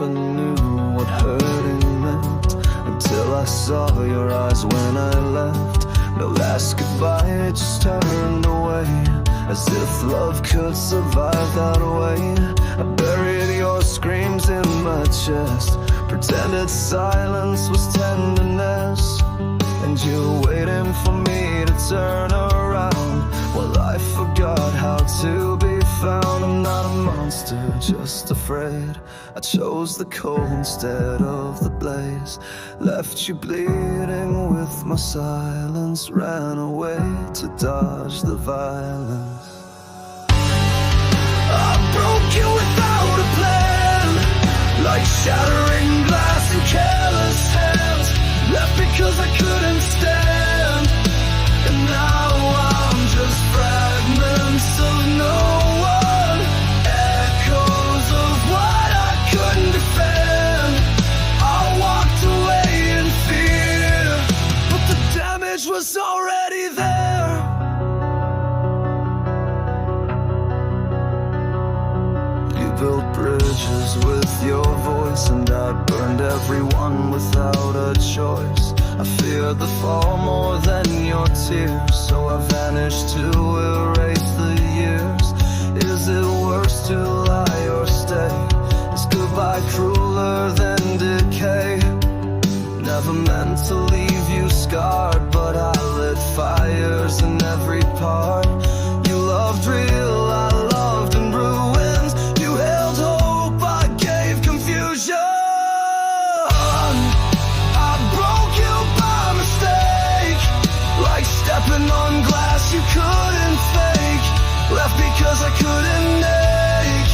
never knew what hurting meant until I saw your eyes when I left. No last goodbye, just turned away, as if love could survive that way. I buried your screams in my chest, pretended silence was tenderness, and you were waiting for me to turn around. Well, I forgot how to be found. I'm not a monster, just afraid. I chose the cold instead of the blaze, left you bleeding with my silence, ran away to dodge the violence. I broke you without a plan, like shattering glass in careless hands, left because I couldn't stand. And now I'm just fragments of no one, echoes of what I couldn't defend. I walked away in fear, but the damage was already there. You built bridges with your voice, and I burned everyone without a choice. I feared the fall more than your tears, so I vanished to erase the years. Is it worse to lie or stay? Is goodbye crueler than decay? Never meant to leave you scarred, but I lit fires in every part. You loved real, I loved in ruins. You held hope, I gave confusion. Stepping on glass you couldn't fake, left because I couldn't make.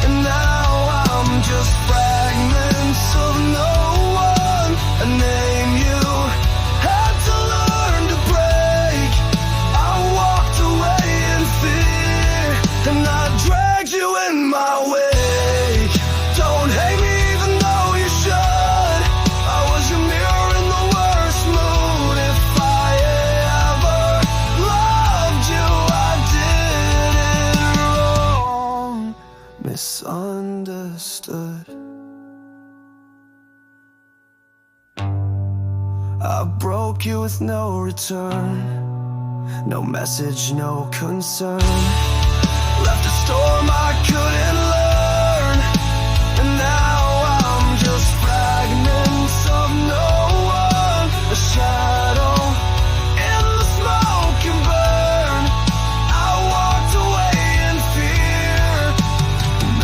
And now I'm just fragments of no one, a name you had to learn to break. I walked away in fear, and I dragged you in my wake. Don't hate me even though you should. I was your mirror in the worst mood. If I misunderstood. I broke you with no return, no message, no concern. Left a storm I couldn't learn, and now I'm just fragments of no one, a shadow in the smoke and burn. I walked away in fear,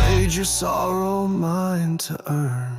made your sorrow mine to earn.